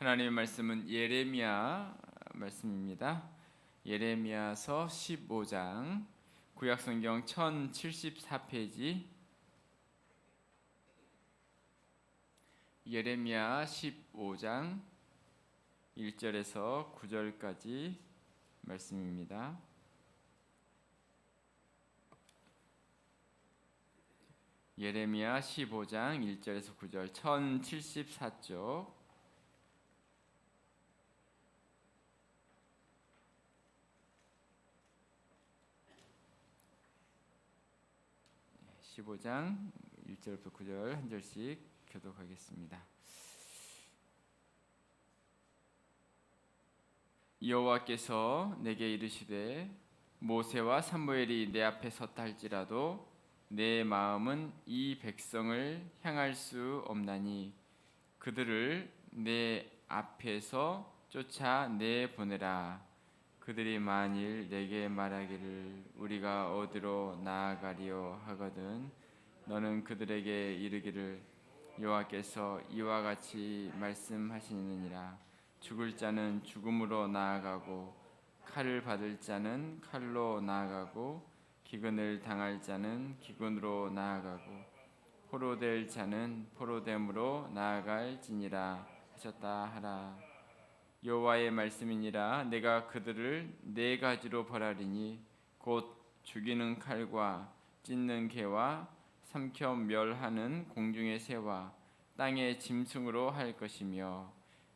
하나님의 말씀은 예레미야 말씀입니다. 예레미야서 15장 구약성경 1074페이지 예레미야 15장 1절에서 9절까지 말씀입니다. 예레미야 15장 1절에서 9절 1074쪽 15장 1절부터 9절 한 절씩 교독하겠습니다. 여호와께서 내게 이르시되 모세와 사무엘이 내 앞에 섰다 할지라도 내 마음은 이 백성을 향할 수 없나니 그들을 내 앞에서 쫓아내 보내라. 그들이 만일 내게 말하기를 우리가 어디로 나아가리요 하거든 너는 그들에게 이르기를 여호와께서 이와 같이 말씀하시느니라. 죽을 자는 죽음으로 나아가고 칼을 받을 자는 칼로 나아가고 기근을 당할 자는 기근으로 나아가고 포로될 자는 포로됨으로 나아갈지니라 하셨다 하라. 여호와의 말씀이니라. 내가 그들을 네 가지로 벌하리니 곧 죽이는 칼과 찢는 개와 삼켜 멸하는 공중의 새와 땅의 짐승으로 할 것이며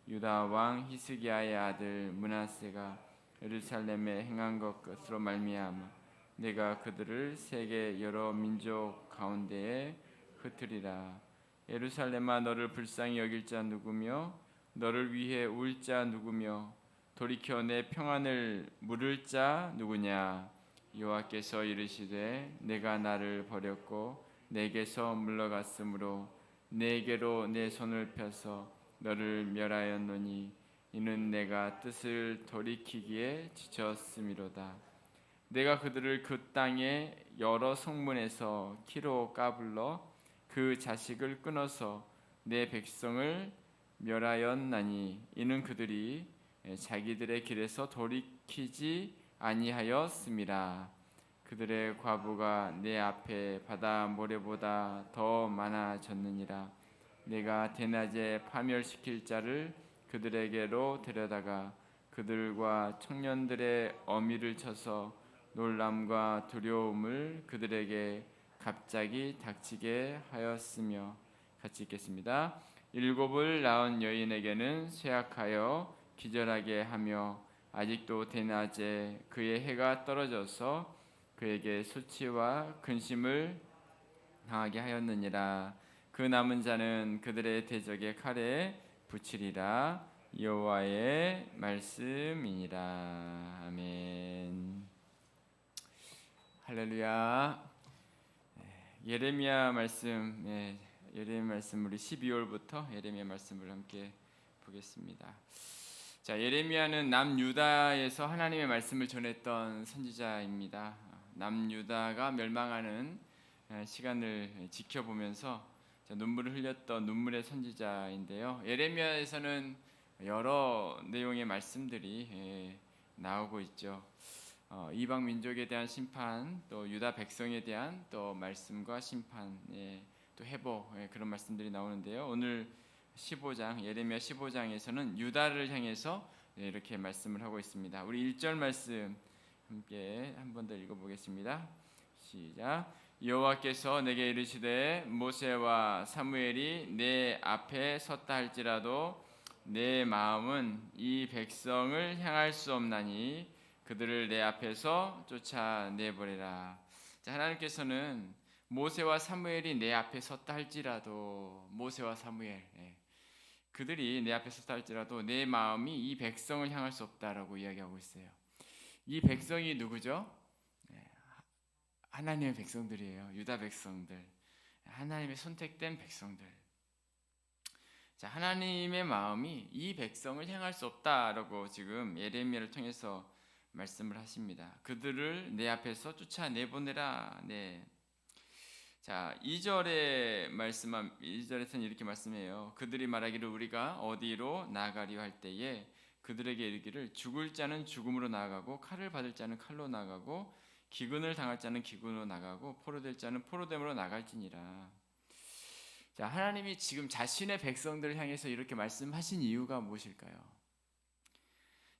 유다 왕 히스기야의 아들 므낫세가 예루살렘에 행한 것으로 말미암아 내가 그들을 세계 여러 민족 가운데에 흩으리라. 예루살렘아 너를 불쌍히 여길 자 누구며 너를 위해 울 자 누구며 돌이켜 내 평안을 물을 자 누구냐. 여호와께서 이르시되 내가 나를 버렸고 내게서 물러갔으므로 내게로 내 손을 펴서 너를 멸하였노니 이는 내가 뜻을 돌이키기에 지쳤음이로다. 내가 그들을 그 땅의 여러 성문에서 키로 까불러 그 자식을 끊어서 내 백성을 멸하였나니 이는 그들이 자기들의 길에서 돌이키지 아니하였음이라. 그들의 과부가 내 앞에 바다 모래보다 더 많아졌느니라. 내가 대낮에 파멸시킬 자를 그들에게로 데려다가 그들과 청년들의 어미를 쳐서 놀람과 두려움을 그들에게 갑자기 닥치게 하였으며. 같이 읽겠습니다. 일곱을 낳은 여인에게는 쇠약하여 기절하게 하며 아직도 대낮에 그의 해가 떨어져서 그에게 수치와 근심을 당하게 하였느니라. 그 남은 자는 그들의 대적의 칼에 붙이리라. 여호와의 말씀이니라. 아멘. 할렐루야. 예레미야 말씀, 예레미야 말씀 우리 12월부터 예레미야 말씀을 함께 보겠습니다. 자, 예레미야는 남유다에서 하나님의 말씀을 전했던 선지자입니다. 남유다가 멸망하는 시간을 지켜보면서 눈물을 흘렸던 눈물의 선지자인데요. 예레미야에서는 여러 내용의 말씀들이 나오고 있죠. 이방 민족에 대한 심판, 또 유다 백성에 대한 또 말씀과 심판, 또 회복, 그런 말씀들이 나오는데요. 오늘 15장 예레미야 15장에서는 유다를 향해서 이렇게 말씀을 하고 있습니다. 우리 1절 말씀 함께 한 번 더 읽어보겠습니다. 시작. 여호와께서 내게 이르시되 모세와 사무엘이 내 앞에 섰다 할지라도 내 마음은 이 백성을 향할 수 없나니 그들을 내 앞에서 쫓아내버리라. 자, 하나님께서는 모세와 사무엘이 내 앞에 섰다 할지라도 모세와 사무엘 그들이 내 앞에 섰다 할지라도 내 마음이 이 백성을 향할 수 없다라고 이야기하고 있어요. 이 백성이 누구죠? 하나님의 백성들이에요. 유다 백성들, 하나님의 선택된 백성들. 자, 하나님의 마음이 이 백성을 향할 수 없다라고 지금 예레미야를 통해서 말씀을 하십니다. 그들을 내 앞에서 쫓아내보내라. 자, 2절에서는 이렇게 말씀해요. 그들이 말하기를 우리가 어디로 나아가리요 할 때에 그들에게 이르기를 죽을 자는 죽음으로 나아가고 칼을 받을 자는 칼로 나아가고 기근을 당할 자는 기근으로 나가고 포로될 자는 포로됨으로 나갈지니라. 자, 하나님이 지금 자신의 백성들을 향해서 이렇게 말씀하신 이유가 무엇일까요?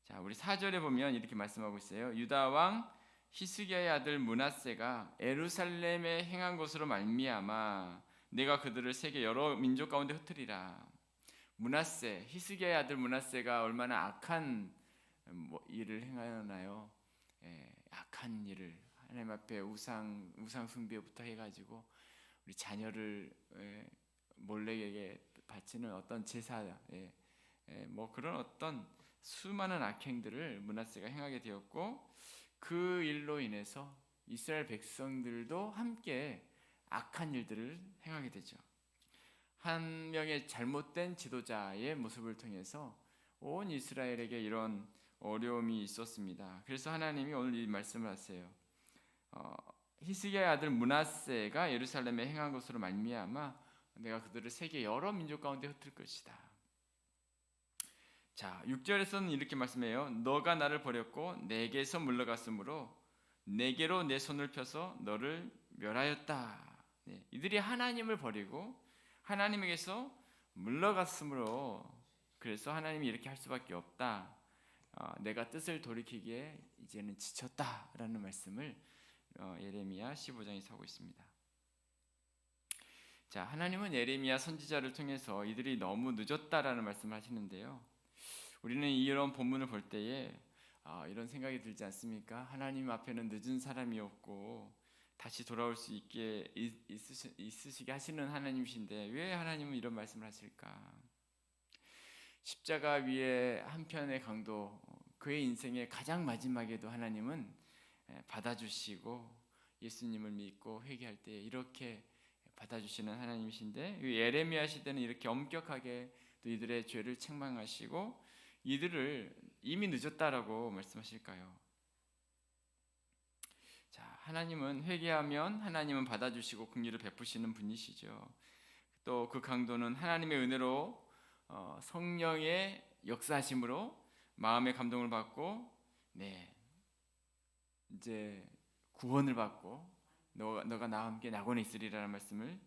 자, 우리 4절에 보면 이렇게 말씀하고 있어요. 유다 왕 히스기야의 아들 므낫세가 예루살렘에 행한 것으로 말미암아 내가 그들을 세계 여러 민족 가운데 흩으리라. 므낫세, 히스기야의 아들 므낫세가 얼마나 악한 일을 행하나요? 악한 일을 하나님 앞에 우상 숭배부터 해가지고 우리 자녀를 몰래에게 바치는 어떤 제사, 뭐 그런 어떤 수많은 악행들을 므낫세가 행하게 되었고, 그 일로 인해서 이스라엘 백성들도 함께 악한 일들을 행하게 되죠. 한 명의 잘못된 지도자의 모습을 통해서 온 이스라엘에게 이런 어려움이 있었습니다. 그래서 하나님이 오늘 이 말씀을 하세요. 히스기야의 아들 므낫세가 예루살렘에 행한 것으로 말미암아 내가 그들을 세계 여러 민족 가운데 흩을 것이다. 자, 6절에서는 이렇게 말씀해요. 너가 나를 버렸고 내게서 물러갔으므로 내게로 내 손을 펴서 너를 멸하였다. 이들이 하나님을 버리고 하나님에게서 물러갔으므로 그래서 하나님이 이렇게 할 수밖에 없다. 내가 뜻을 돌이키기에 이제는 지쳤다라는 말씀을 예레미야 15장에서 하고 있습니다. 자, 하나님은 예레미야 선지자를 통해서 이들이 너무 늦었다라는 말씀을 하시는데요. 우리는 이런 본문을 볼 때에 이런 생각이 들지 않습니까? 하나님 앞에는 늦은 사람이 없고 다시 돌아올 수 있게 있으시게 하시는 하나님이신데 왜 하나님은 이런 말씀을 하실까? 십자가 위에 한편의 강도, 그의 인생의 가장 마지막에도 하나님은 받아주시고 예수님을 믿고 회개할 때 이렇게 받아주시는 하나님이신데, 예레미야 시대는 이렇게 엄격하게 또 이들의 죄를 책망하시고 이들을 이미 늦었다라고 말씀하실까요? 자, 하나님은 회개하면 하나님은 받아주시고 긍휼을 베푸시는 분이시죠. 또 그 강도는 하나님의 은혜로 성령의 역사하심으로 마음의 감동을 받고 이제 구원을 받고 너가 나와 함께 낙원에 있으리라는 말씀을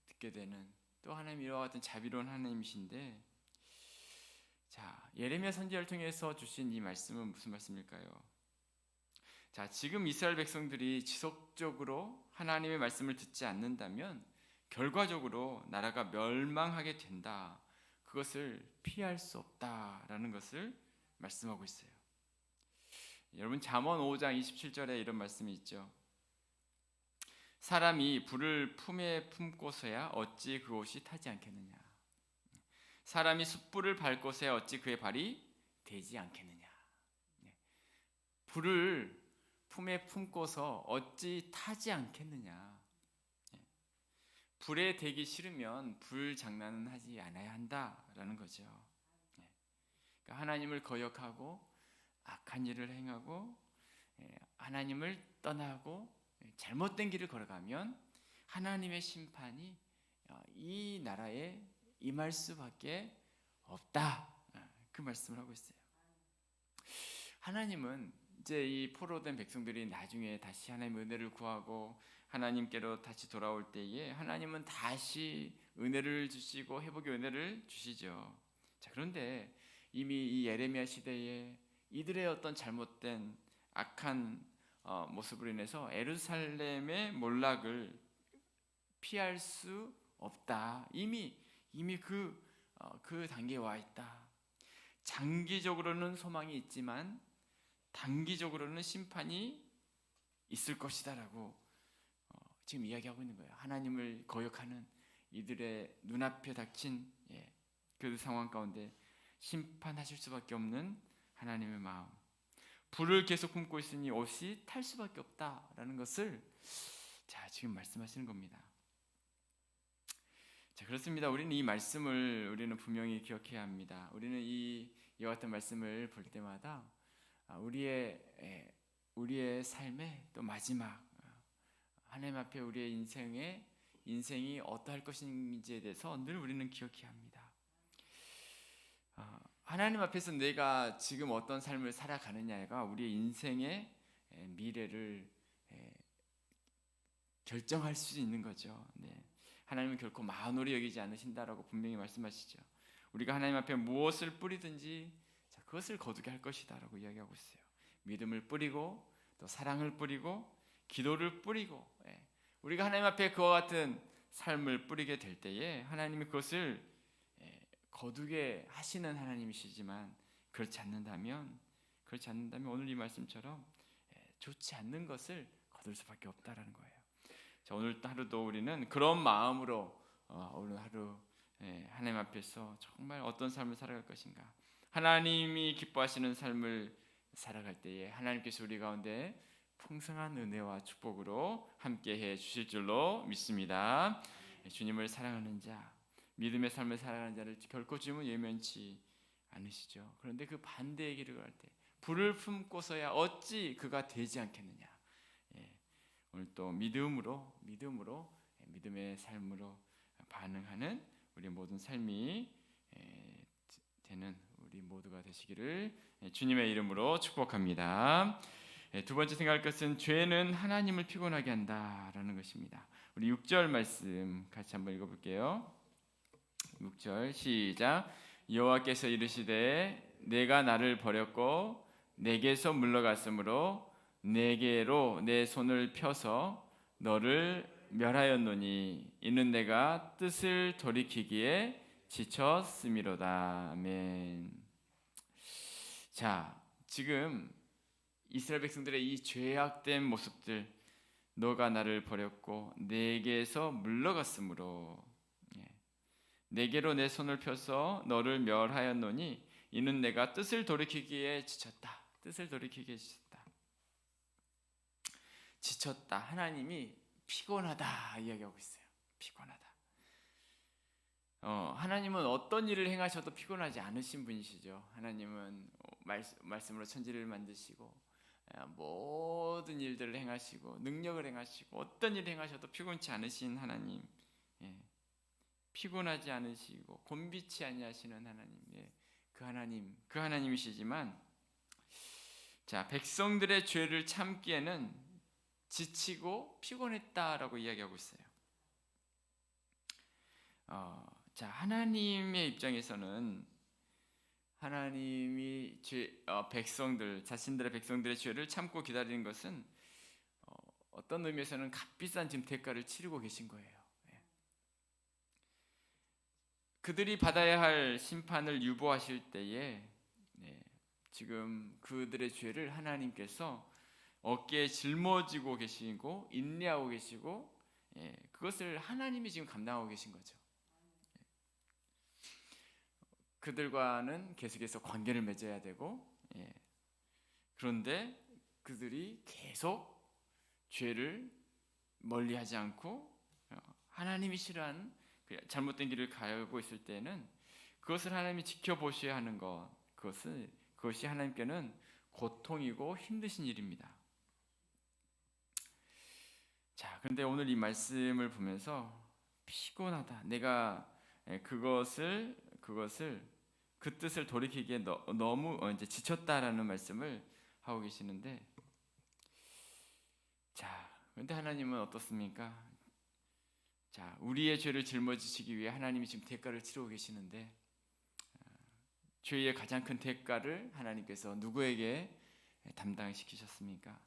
듣게 되는, 또 하나님 이와 같은 자비로운 하나님이신데, 자, 예레미야 선지자를 통해서 주신 이 말씀은 무슨 말씀일까요? 자, 지금 이스라엘 백성들이 지속적으로 하나님의 말씀을 듣지 않는다면 결과적으로 나라가 멸망하게 된다. 그것을 피할 수 없다라는 것을 말씀하고 있어요. 여러분, 잠언 5장 27절에 이런 말씀이 있죠. 사람이 불을 품에 품고서야 어찌 그 옷이 타지 않겠느냐. 사람이 숯불을 밟고서야 어찌 그의 발이 되지 않겠느냐. 불을 품에 품고서 어찌 타지 않겠느냐. 불에 대기 싫으면 불 장난은 하지 않아야 한다라는 거죠. 그러니까 하나님을 거역하고 악한 일을 행하고 하나님을 떠나고 잘못된 길을 걸어가면 하나님의 심판이 이 나라에 임할 수밖에 없다. 그 말씀을 하고 있어요. 하나님은 이제 이 포로된 백성들이 나중에 다시 하나님의 은혜를 구하고 하나님께로 다시 돌아올 때에 하나님은 다시 은혜를 주시고 회복의 은혜를 주시죠. 자, 그런데 이미 이 예레미야 시대에 이들의 어떤 잘못된 악한 모습으로 인해서 예루살렘의 몰락을 피할 수 없다. 이미 그 단계에 와 있다. 장기적으로는 소망이 있지만 단기적으로는 심판이 있을 것이다라고 지금 이야기하고 있는 거예요. 하나님을 거역하는 이들의 눈앞에 닥친 그 상황 가운데 심판하실 수밖에 없는 하나님의 마음, 불을 계속 품고 있으니 옷이 탈 수밖에 없다라는 것을 지금 말씀하시는 겁니다. 자, 그렇습니다. 우리는 이 말씀을 분명히 기억해야 합니다. 우리는 이와 같은 말씀을 볼 때마다 우리의 삶의 또 마지막 하나님 앞에 우리의 인생이 어떠할 것인지에 대해서 늘 우리는 기억해야 합니다. 하나님 앞에서 내가 지금 어떤 삶을 살아가느냐가 우리의 인생의 미래를 결정할 수 있는 거죠. 네. 하나님은 결코 만홀히 여기지 않으신다라고 분명히 말씀하시죠. 우리가 하나님 앞에 무엇을 뿌리든지 그것을 거두게 할 것이다라고 이야기하고 있어요. 믿음을 뿌리고 또 사랑을 뿌리고 기도를 뿌리고, 우리가 하나님 앞에 그와 같은 삶을 뿌리게 될 때에 하나님이 그것을 거두게 하시는 하나님이시지만 그렇지 않는다면 오늘 이 말씀처럼 좋지 않는 것을 거둘 수밖에 없다라는 거예요. 자, 오늘 하루도 우리는 그런 마음으로 오늘 하루 하나님 앞에서 정말 어떤 삶을 살아갈 것인가, 하나님이 기뻐하시는 삶을 살아갈 때에 하나님께서 우리 가운데 풍성한 은혜와 축복으로 함께해 주실 줄로 믿습니다. 주님을 사랑하는 자, 믿음의 삶을 살아가는 자를 결코 주님은 예면치 않으시죠. 그런데 그 반대의 길을 갈 때 불을 품고서야 어찌 그가 되지 않겠느냐. 오늘 또 믿음의 삶으로 반응하는 우리 모든 삶이 되는 우리 모두가 되시기를 주님의 이름으로 축복합니다. 두 번째 생각할 것은 죄는 하나님을 피곤하게 한다라는 것입니다. 우리 6절 말씀 같이 한번 읽어볼게요. 6절 시작. 여호와께서 이르시되 내가 나를 버렸고 내게서 물러갔으므로 내게로 내 손을 펴서 너를 멸하였노니 이는 내가 뜻을 돌이키기에 지쳤음이로다. 아멘. 자, 지금 이스라엘 백성들의 이 죄악된 모습들, 너가 나를 버렸고 내게서 물러갔으므로 내게로 내 손을 펴서 너를 멸하였노니 이는 내가 뜻을 돌이키기에 지쳤다. 뜻을 돌이키기에 지쳤다. 하나님이 피곤하다 이야기하고 있어요. 피곤하다. 하나님은 어떤 일을 행하셔도 피곤하지 않으신 분이시죠. 하나님은 말씀으로 천지를 만드시고 모든 일들을 행하시고 능력을 행하시고 어떤 일을 행하셔도 피곤치 않으신 하나님, 피곤하지 않으시고 곤비치 아니하시는 하나님, 그 하나님이시지만, 자, 백성들의 죄를 참기에는 지치고 피곤했다라고 이야기하고 있어요. 자, 하나님의 입장에서는 하나님이 자신들의 백성들의 죄를 참고 기다리는 것은 어떤 의미에서는 값비싼 지금 대가를 치르고 계신 거예요. 그들이 받아야 할 심판을 유보하실 때에 지금 그들의 죄를 하나님께서 어깨에 짊어지고 계시고 인내하고 계시고, 그것을 하나님이 지금 감당하고 계신 거죠. 그들과는 계속해서 관계를 맺어야 되고, 그런데 그들이 계속 죄를 멀리하지 않고 하나님이 싫어하는 잘못된 길을 가고 있을 때는 그것을 하나님이 지켜보셔야 하는 그것이 하나님께는 고통이고 힘드신 일입니다. 자, 그런데 오늘 이 말씀을 보면서 피곤하다, 내가 그것을 그 뜻을 돌이키기에 너무 이제 지쳤다라는 말씀을 하고 계시는데, 자, 그런데 하나님은 어떻습니까? 자, 우리의 죄를 짊어지시기 위해 하나님이 지금 대가를 치르고 계시는데, 죄의 가장 큰 대가를 하나님께서 누구에게 담당시키셨습니까?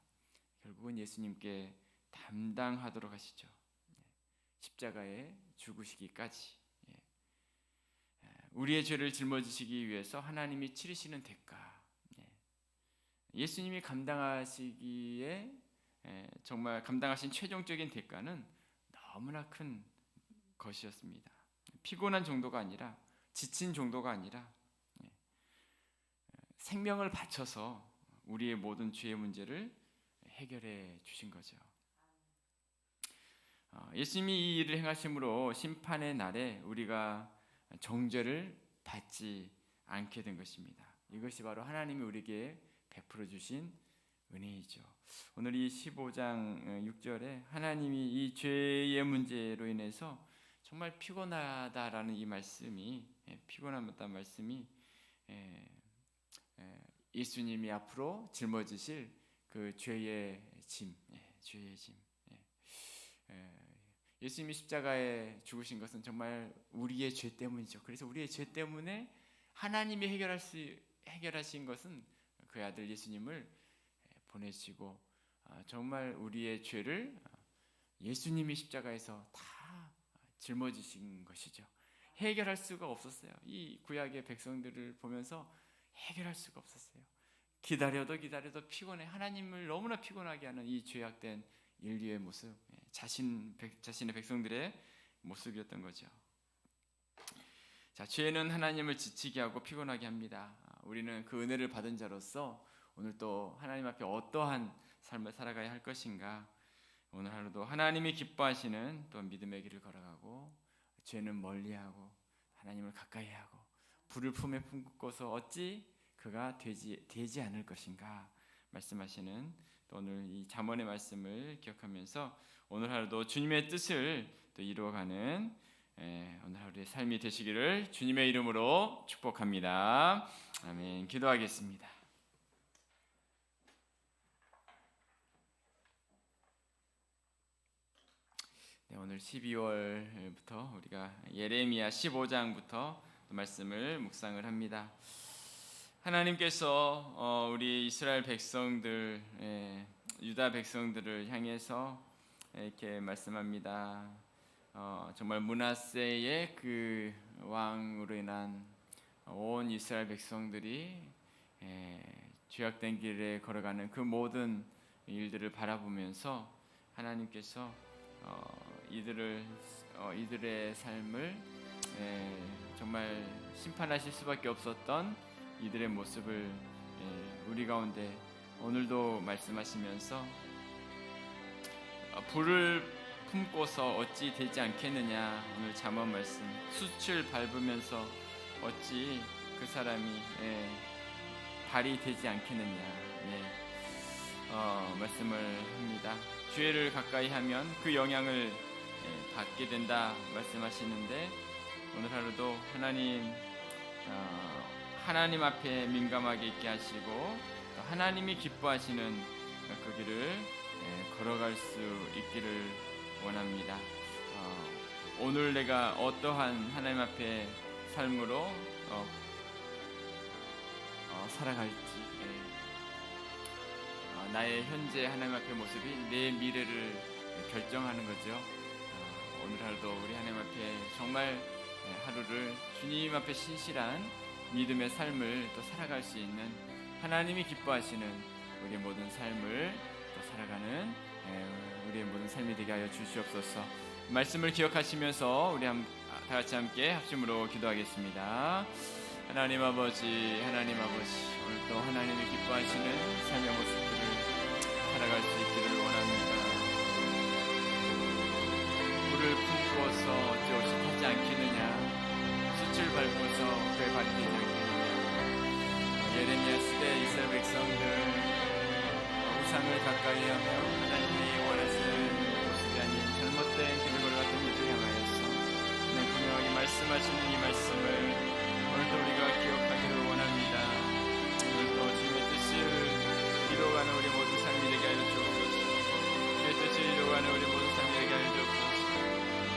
결국은 예수님께 담당하도록 하시죠. 십자가에 죽으시기까지. 우리의 죄를 짊어지시기 위해서 하나님이 치르시는 대가, 예수님이 감당하시기에 정말 감당하신 최종적인 대가는 너무나 큰 것이었습니다. 피곤한 정도가 아니라, 지친 정도가 아니라 생명을 바쳐서 우리의 모든 죄의 문제를 해결해 주신 거죠. 예수님이 이 일을 행하심으로 심판의 날에 우리가 정죄를 받지 않게 된 것입니다. 이것이 바로 하나님이 우리에게 베풀어 주신 은혜이죠. 오늘 이 15장 6절에 하나님이 이 죄의 문제로 인해서 정말 피곤하다라는 이 말씀이, 피곤하다는 말씀이 예수님이 앞으로 짊어지실 그 죄의 짐, 죄의 짐. 예수님이 십자가에 죽으신 것은 정말 우리의 죄 때문이죠. 그래서 우리의 죄 때문에 하나님이 해결하신 것은 그 아들 예수님을 보내시고 정말 우리의 죄를 예수님이 십자가에서 다 짊어지신 것이죠. 해결할 수가 없었어요. 이 구약의 백성들을 보면서 해결할 수가 없었어요. 기다려도 피곤해. 하나님을 너무나 피곤하게 하는 이 죄악된 인류의 모습, 자신의 백성들의 모습이었던 거죠. 자, 죄는 하나님을 지치게 하고 피곤하게 합니다. 우리는 그 은혜를 받은 자로서 오늘 또 하나님 앞에 어떠한 삶을 살아가야 할 것인가? 오늘 하루도 하나님이 기뻐하시는 또 믿음의 길을 걸어가고 죄는 멀리하고 하나님을 가까이하고 불을 품에 품고서 어찌 그가 되지 않을 것인가 말씀하시는 또 오늘 이 잠언의 말씀을 기억하면서 오늘 하루도 주님의 뜻을 또 이루어가는 오늘 하루의 삶이 되시기를 주님의 이름으로 축복합니다. 아멘. 기도하겠습니다. 네, 오늘 12월부터 우리가 예레미야 15장부터 말씀을 묵상을 합니다. 하나님께서 우리 이스라엘 백성들, 유다 백성들을 향해서 이렇게 말씀합니다. 정말 므낫세의 그 왕으로 인한 온 이스라엘 백성들이 죄악된 길에 걸어가는 그 모든 일들을 바라보면서 하나님께서 이들의 삶을 정말 심판하실 수밖에 없었던 이들의 모습을 우리 가운데 오늘도 말씀하시면서 불을 품고서 어찌 되지 않겠느냐. 오늘 잠언 말씀 숯을 밟으면서 어찌 그 사람이 발이 되지 않겠느냐 말씀을 합니다. 죄를 가까이 하면 그 영향을 받게 된다 말씀하시는데 오늘 하루도 하나님 앞에 민감하게 있게 하시고 하나님이 기뻐하시는 그 길을 걸어갈 수 있기를 원합니다. 오늘 내가 어떠한 하나님 앞에 삶으로 살아갈지 나의 현재 하나님 앞의 모습이 내 미래를 결정하는 거죠. 오늘 하루도 우리 하나님 앞에 정말 하루를 주님 앞에 신실한 믿음의 삶을 또 살아갈 수 있는 하나님이 기뻐하시는 우리의 모든 삶을 또 살아가는 우리의 모든 삶이 되게 하여 주시옵소서. 말씀을 기억하시면서 우리 다 같이 함께 합심으로 기도하겠습니다. 하나님 아버지 오늘도 하나님이 기뻐하시는 삶의 모습들을 살아갈 수 있기를 원합니다. 불을 품고서 어찌 옷이 타지 않겠느냐, 숯을 밟고서 그의 발이 되지 않겠느냐. 예레미야 시대 이스라엘 백성들 우상을 가까이 하며 하나님이 원하시는 모습이 아닌 잘못된 길을 걸어갔던 이들 향하여서 분명하게 말씀하시는 이 말씀을 오늘도 우리가 기억하기를 원합니다. 오늘도 주님의 뜻을 이루어가는 우리 모든 삶이 되게 하여 주옵소서. 주의 뜻을 이루어가는 우리 모든 삶이 되게 하여 주옵소서.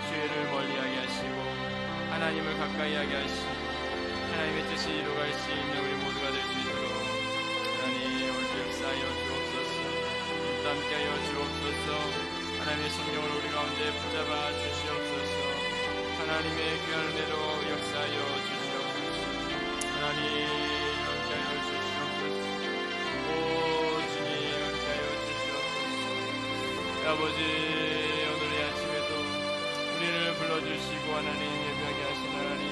죄를 멀리하게 하시고 하나님을 가까이하게 하시고 하나님의 뜻을 이루어갈 수 있는 우리 모두가 될 수 있도록 하나님 오늘도 역사하여 주옵소서. 주님과 함께하여 주옵소서. 하나님의 성령을 우리 가운데 붙잡아 주시옵소서. 하나님의 귀한 은혜로 역사하여 주시옵소서. 하나님 함께하여 주시옵소서. 오 주님 함께하여 주시옵소서. 아버지 오늘 이 아침에도 우리를 불러주시고 하나님 예배하게 하신 하나님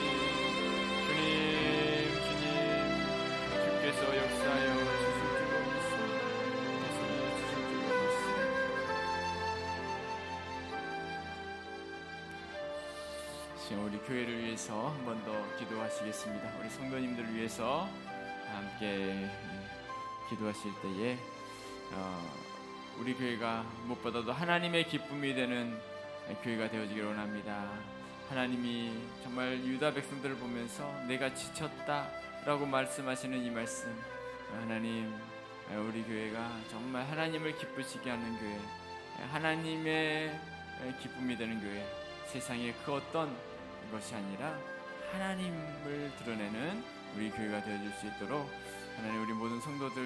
주께서 역사하여 주실 줄 믿습니다. 우리 교회를 위해서 한 번 더 기도하시겠습니다. 우리 성도님들을 위해서 함께 기도하실 때에 우리 교회가 무엇보다도 하나님의 기쁨이 되는 교회가 되어지기를 원합니다. 하나님이 정말 유다 백성들을 보면서 내가 지쳤다라고 말씀하시는 이 말씀, 하나님 우리 교회가 정말 하나님을 기쁘시게 하는 교회, 하나님의 기쁨이 되는 교회, 세상의 그 어떤 것이 아니라 하나님을 드러내는 우리 교회가 되어질 수 있도록 하나님 우리 모든 성도들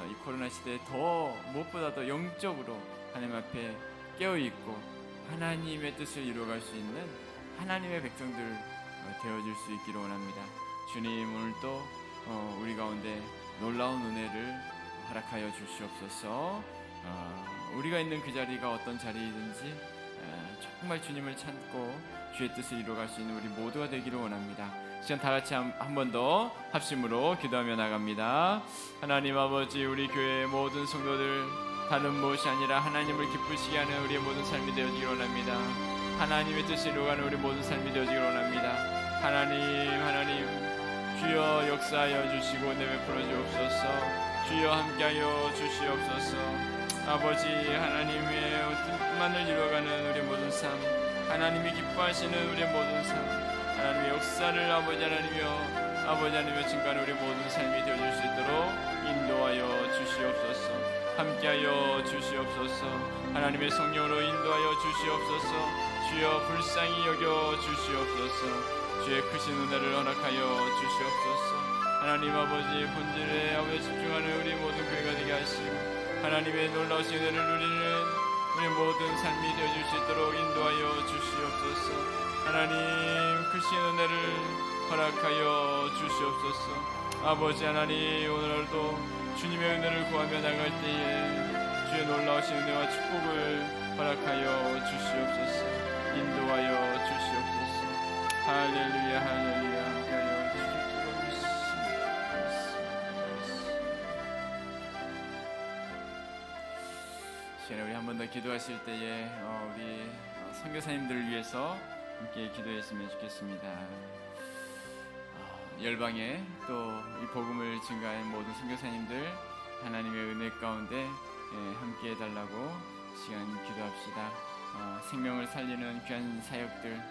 이 코로나 시대에 더 무엇보다도 영적으로 하나님 앞에 깨어있고 하나님의 뜻을 이루어갈 수 있는 하나님의 백성들 되어질 수 있기를 원합니다. 주님, 오늘도 우리 가운데 놀라운 은혜를 허락하여 주시옵소서. 우리가 있는 그 자리가 어떤 자리이든지 정말 주님을 찾고 주의 뜻을 이루어갈 수 있는 우리 모두가 되기를 원합니다. 시간 다 같이 한 번 더 합심으로 기도하며 나갑니다. 하나님 아버지, 우리 교회의 모든 성도들 다른 무엇이 아니라 하나님을 기쁘시게 하는 우리의 모든 삶이 되어지기를 원합니다. 하나님의 뜻을 이루어가는 우리 모든 삶이 되어지기를 원합니다. 하나님 주여 역사하여 주시고 내베풀어 주옵소서. 주여 함께하여 주시옵소서. 아버지, 하나님의 뜻만을 이루어가는 우리 모든 삶, 하나님이 기뻐하시는 우리 모든 삶, 하나님의 역사를 아버지 하나님의 증거하는 우리 모든 삶이 되어질 수 있도록 인도하여 주시옵소서. 함께하여 주시옵소서. 하나님의 성령으로 인도하여 주시옵소서. 주여 불쌍히 여겨 주시옵소서. 주의 크신 은혜를 허락하여 주시옵소서. 하나님 아버지, 본질에 아버지 집중하는 우리 모든 교회가 되게 하시고 하나님의 놀라우신 은혜를 누리는 우리 모든 삶이 되어질 수 있도록 인도하여 주시옵소서. 하나님 크신 은혜를 허락하여 주시옵소서. 아버지 하나님, 오늘도 주님의 은혜를 구하며 나갈 때에 주의 놀라우신 은혜와 축복을 허락하여 주시옵소서. 인도하여 주시옵소서. 할렐루야 할렐루야. 함께하여 주시옵소서. 시간에 우리 한 번 더 기도하실 때에 우리 선교사님들을 위해서 함께 기도했으면 좋겠습니다. 열방에 또 이 복음을 증가한 모든 선교사님들 하나님의 은혜 가운데 함께 해달라고 시간 기도합시다. 생명을 살리는 귀한 사역들,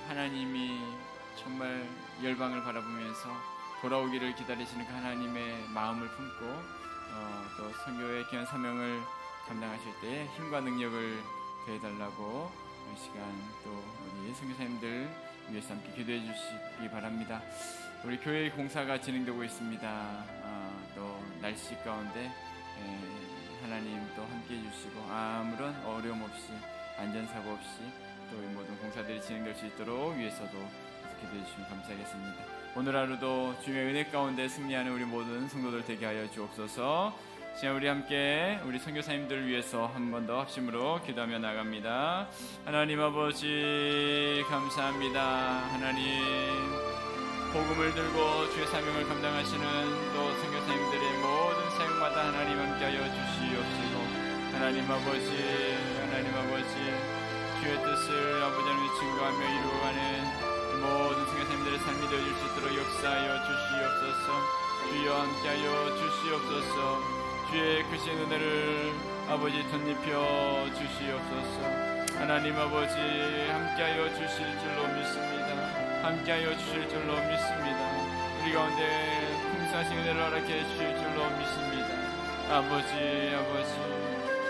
하나님이 정말 열방을 바라보면서 돌아오기를 기다리시는 그 하나님의 마음을 품고 또 선교의 귀한 사명을 감당하실 때에 힘과 능력을 더해달라고 이 시간 또 우리 선교사님들 위해서 함께 기도해 주시기 바랍니다. 우리 교회 공사가 진행되고 있습니다. 또 날씨 가운데 하나님 또 함께 해주시고 아무런 어려움 없이 안전사고 없이 또 이 모든 공사들이 진행될 수 있도록 위해서도 기도해 주시면 감사하겠습니다. 오늘 하루도 주님의 은혜 가운데 승리하는 우리 모든 성도들 되게 하여 주옵소서. 지금 우리 함께 우리 선교사님들을 위해서 한 번 더 합심으로 기도하며 나갑니다. 하나님 아버지 감사합니다. 하나님 복음을 들고 주의 사명을 감당하시는 또 선교사님들의 모든 사역마다 하나님 함께하여 주시옵시고 하나님 아버지 주의 뜻을 아버지 하나님 증거하며 이루어가는 모든 선교사님들의 삶이 되어질 수 있도록 역사하여 주시옵소서. 주여 함께하여 주시옵소서. 주의 크신 은혜를 아버지 덧입혀 주시옵소서. 하나님 아버지 함께하여 주실 줄로 믿습니다. 함께하여 주실 줄로 믿습니다. 우리 가운데 풍성하신 은혜를 허락해 주실 줄로 믿습니다.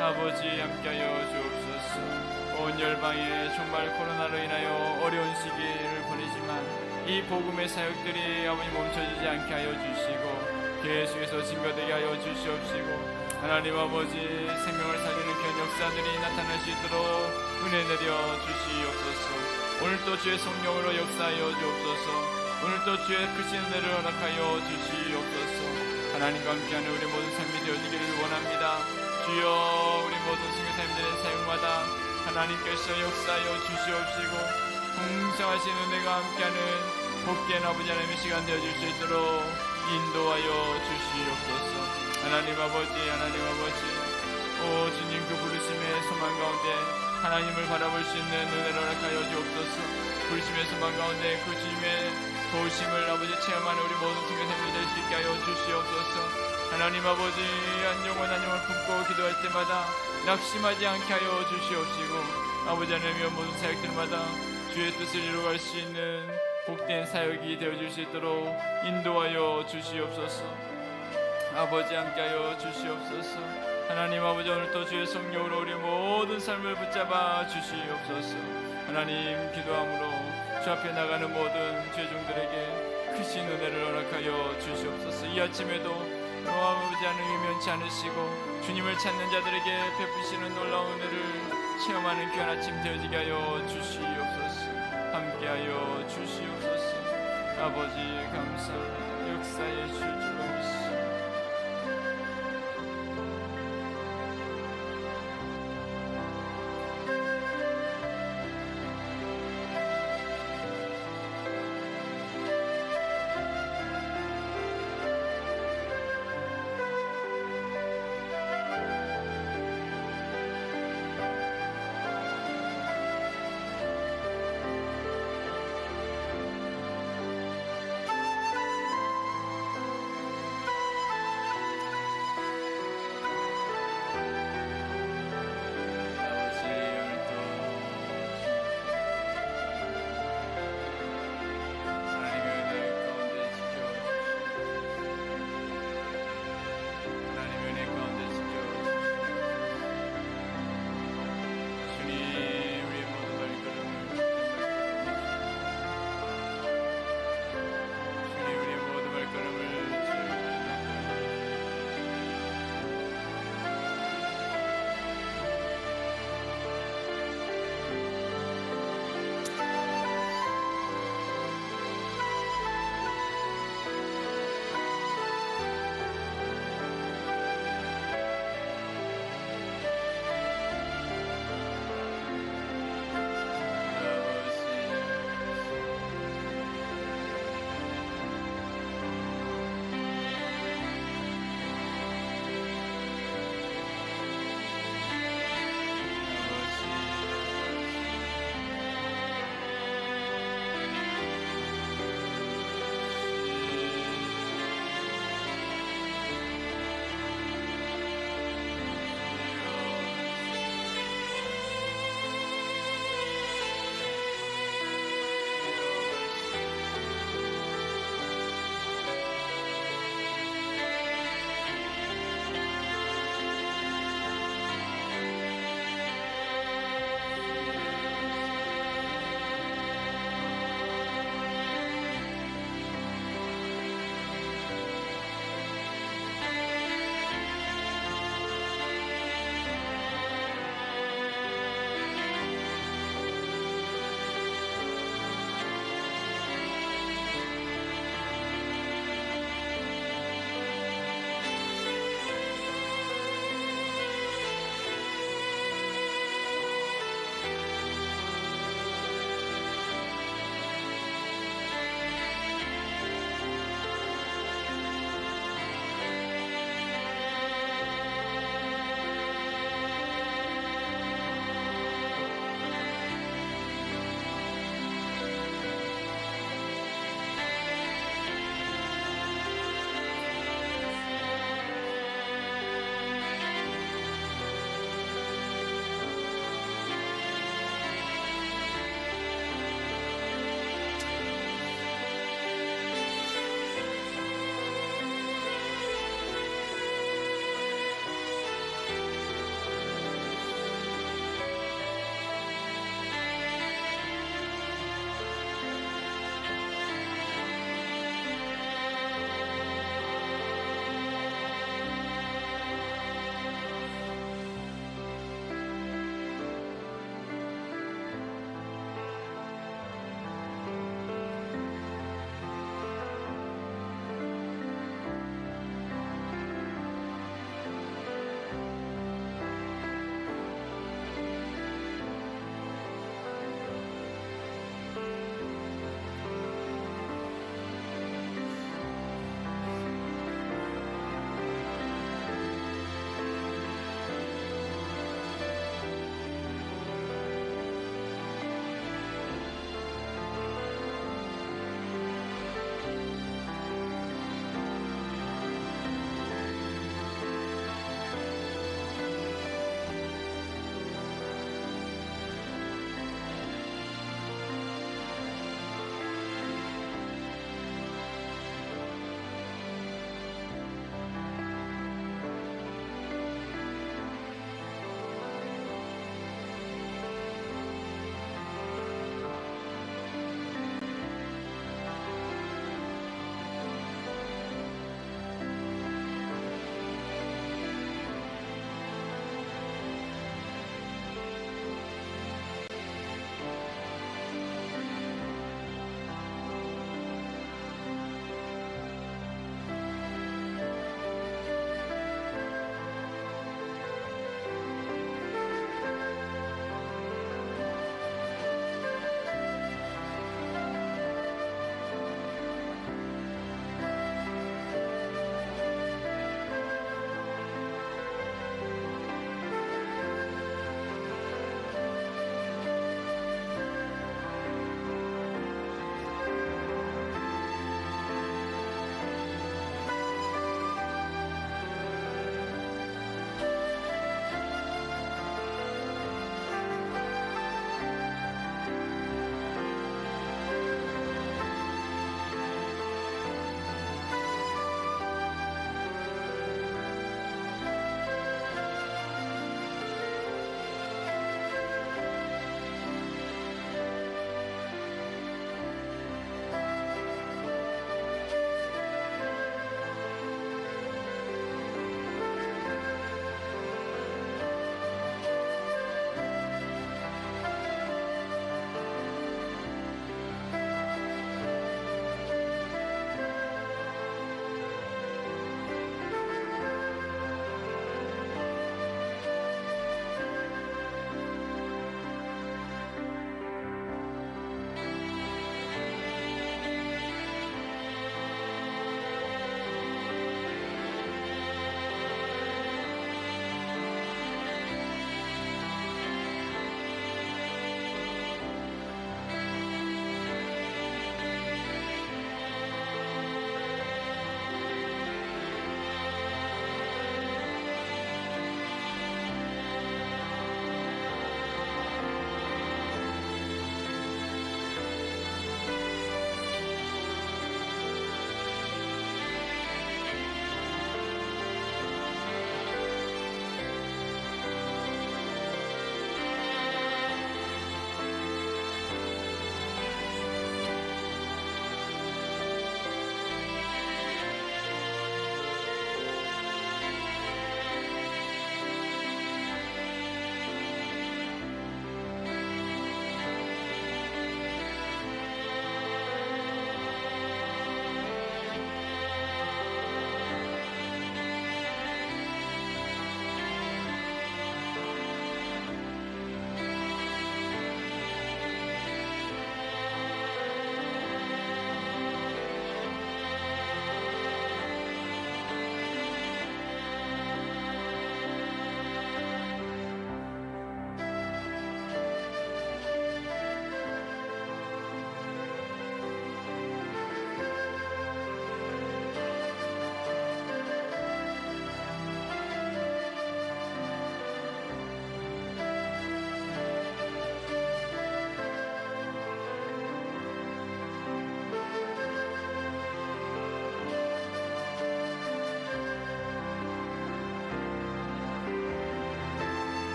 아버지 함께하여 주옵소서. 온 열방에 정말 코로나로 인하여 어려운 시기를 보내지만 이 복음의 사역들이 아버지 멈춰지지 않게 하여 주시고 계속해서 증거되게 하여 주시옵시고 하나님 아버지 생명을 살리는 귀한 역사들이 나타날 수 있도록 은혜 내려 주시옵소서. 오늘도 주의 성령으로 역사하여 주옵소서. 오늘도 주의 크신 은혜를 허락하여 주시옵소서. 하나님과 함께하는 우리 모든 삶이 되어지기를 원합니다. 주여 우리 모든 선교사님들의 사역마다 하나님께서 역사하여 주시옵시고 풍성하신 은혜가 함께하는 복된 아버지 하나님의 시간 되어질 수 있도록 인도하여 주시옵소서. 하나님 아버지 오 주님 그 부르심의 소망 가운데 하나님을 바라볼 수 있는 은혜를 허락하여 주옵소서. 부르심의 소망 가운데 그 주님의 도우심을 아버지 체험하는 우리 모든 선교사님들 될 수 있게 하여 주시옵소서. 하나님 아버지, 한 영혼 한 영혼을 품고 기도할 때마다 낙심하지 않게 하여 주시옵시고, 아버지 하나님의 모든 사역들마다 주의 뜻을 이루어갈 수 있는 복된 사역이 되어줄 수 있도록 인도하여 주시옵소서. 아버지 함께하여 주시옵소서. 하나님 아버지, 오늘도 주의 성령으로 우리 모든 삶을 붙잡아 주시옵소서. 하나님, 기도함으로 주 앞에 나가는 모든 죄종들에게 크신 은혜를 허락하여 주시옵소서. 이 아침에도 아버지 하나님 면치 않으시고 주님을 찾는 자들에게 베푸시는 놀라운 은혜를 체험하는 귀한 아침 되어지게 하여 주시옵소서. 함께하여 주시옵소서. 아버지 감사합니다. 역사의 주주